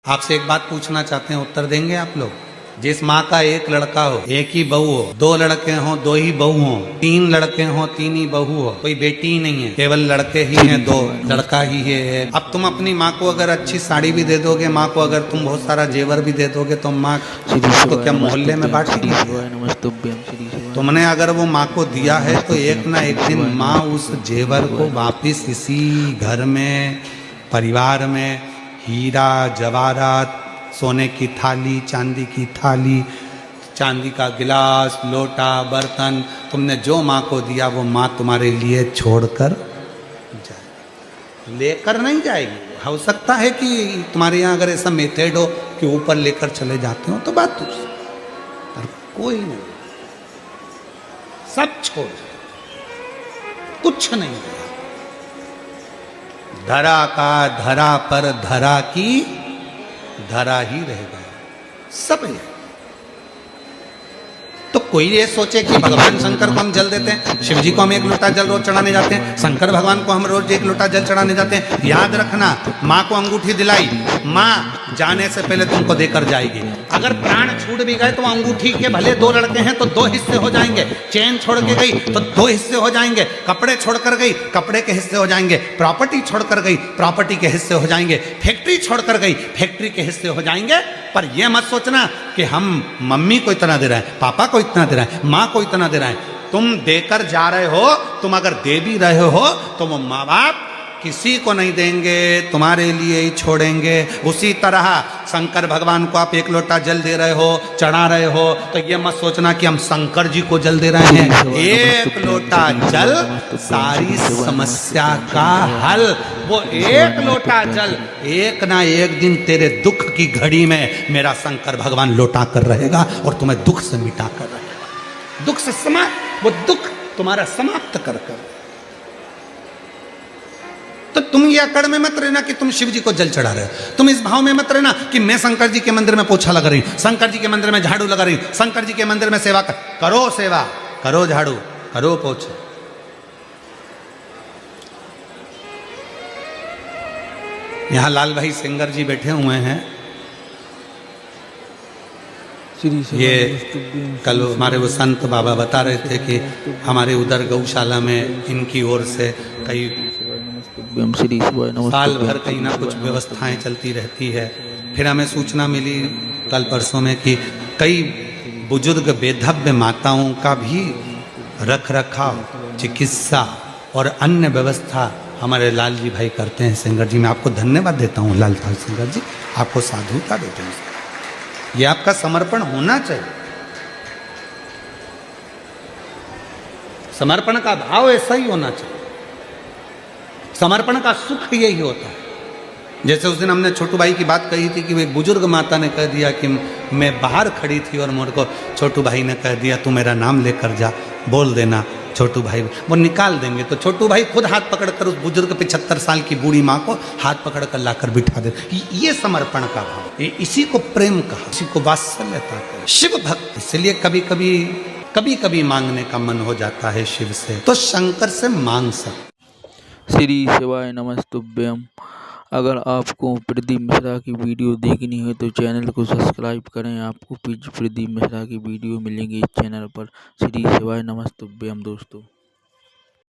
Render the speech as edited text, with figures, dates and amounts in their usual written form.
आपसे एक बात पूछना चाहते हैं, उत्तर देंगे आप लोग? जिस माँ का एक लड़का हो, एक ही बहू हो, दो लड़के हो, दो ही बहू हो, तीन लड़के हो, तीन ही बहू हो, कोई बेटी ही नहीं है, केवल लड़के ही हैं, दो लड़का ही है। अब तुम अपनी माँ को अगर अच्छी साड़ी भी दे दोगे, माँ को अगर तुम बहुत सारा जेवर भी दे दोगे, तो माँ तो क्या मोहल्ले में बांटेगी? तुमने अगर वो माँ को दिया है तो एक ना एक दिन माँ उस जेवर को वापिस इसी घर में, परिवार में, हीरा जवाहरात, सोने की थाली, चांदी की थाली, चांदी का गिलास, लोटा, बर्तन, तुमने जो माँ को दिया वो माँ तुम्हारे लिए छोड़कर जाएगी, लेकर नहीं जाएगी। हो सकता है कि तुम्हारे यहाँ अगर ऐसा मेथड हो कि ऊपर लेकर चले जाते हो तो बात दूसरी, पर कोई नहीं, सब छोड़, कुछ नहीं दिया। धरा का धरा पर धरा की धरा ही रह गया, सब है। तो कोई ये सोचे कि भगवान शंकर को हम जल देते हैं, शिव जी को हम एक लोटा जल रोज चढ़ाने जाते हैं, शंकर भगवान को हम रोज एक लोटा जल चढ़ाने जाते हैं। याद रखना, माँ को अंगूठी दिलाई, माँ जाने से पहले तुमको देकर जाएगी। अगर प्राण छूट भी गए तो अंगूठी के भले दो लड़के हैं तो दो हिस्से हो जाएंगे, चेन छोड़ के गई तो दो हिस्से हो जाएंगे, कपड़े छोड़कर गई कपड़े के हिस्से हो जाएंगे, प्रॉपर्टी छोड़कर गई प्रॉपर्टी के हिस्से हो जाएंगे, फैक्ट्री छोड़कर गई फैक्ट्री के हिस्से हो जाएंगे। पर यह मत सोचना कि हम मम्मी को इतना दे रहे हैं, पापा को इतना दे रहे हैं, माँ को इतना दे रहे हैं। तुम देकर जा रहे हो, तुम अगर दे भी रहे हो तो वो माँ बाप किसी को नहीं देंगे, तुम्हारे लिए ही छोड़ेंगे। उसी तरह शंकर भगवान को आप एक लोटा जल दे रहे हो, चढ़ा रहे हो, तो ये मत सोचना कि हम शंकर जी को जल दे रहे हैं। एक लोटा जल सारी समस्या का हल। वो एक लोटा जल एक ना एक दिन तेरे दुख की घड़ी में मेरा शंकर भगवान लौटा कर रहेगा और तुम्हें दुख से मिटा कर रहेगा, दुख से वो दुख तुम्हारा समाप्त कर कर। तो तुम ये अकड़ में मत रहना कि तुम शिव जी को जल चढ़ा रहे हो, तुम इस भाव में मत रहना कि मैं शंकर जी के मंदिर में पोछा लगा रही हूं, शंकर जी के मंदिर में झाड़ू लगा रही हूं, शंकर जी के मंदिर में सेवा करो, सेवा करो, झाड़ू करो, पोछा। यहां लाल भाई सिंगर जी बैठे हुए हैं। ये कल हमारे वो संत बाबा बता रहे थे कि हमारे उधर गौशाला में इनकी ओर से कई साल भर कहीं ना कुछ व्यवस्थाएं चलती रहती है। फिर हमें सूचना मिली कल परसों में कि कई बुजुर्ग बेधव्य माताओं का भी रख रखाव, चिकित्सा और अन्य व्यवस्था हमारे लाल जी भाई करते हैं। सिंगर जी, मैं आपको धन्यवाद देता हूँ लाल भाई सिंगर जी, आपको साधुता देते हैं। ये आपका समर्पण होना चाहिए, समर्पण का भाव ऐसा ही होना चाहिए, समर्पण का सुख यही होता है। जैसे उस दिन हमने छोटू भाई की बात कही थी कि एक बुजुर्ग माता ने कह दिया कि मैं बाहर खड़ी थी और मुझको छोटू भाई ने कह दिया तू मेरा नाम लेकर जा, बोल देना छोटू भाई, वो निकाल देंगे। तो छोटू भाई खुद हाथ पकड़कर उस बुजुर्ग 75 साल की बूढ़ी माँ को हाथ पकड़कर लाकर बिठा दे। ये समर्पण का भाव, इसी को प्रेम कहा, इसी को वात्सल्यता कहा, शिव भक्त। इसलिए कभी कभी मांगने का मन हो जाता है शिव से, तो शंकर से मांग सकते। श्री शिवाय नमस्तुभ्यम। अगर आपको प्रदीप मिश्रा की वीडियो देखनी है तो चैनल को सब्सक्राइब करें, आपको प्रदीप मिश्रा की वीडियो मिलेंगी इस चैनल पर। श्री शिवाय नमस्तुभ्यम दोस्तों।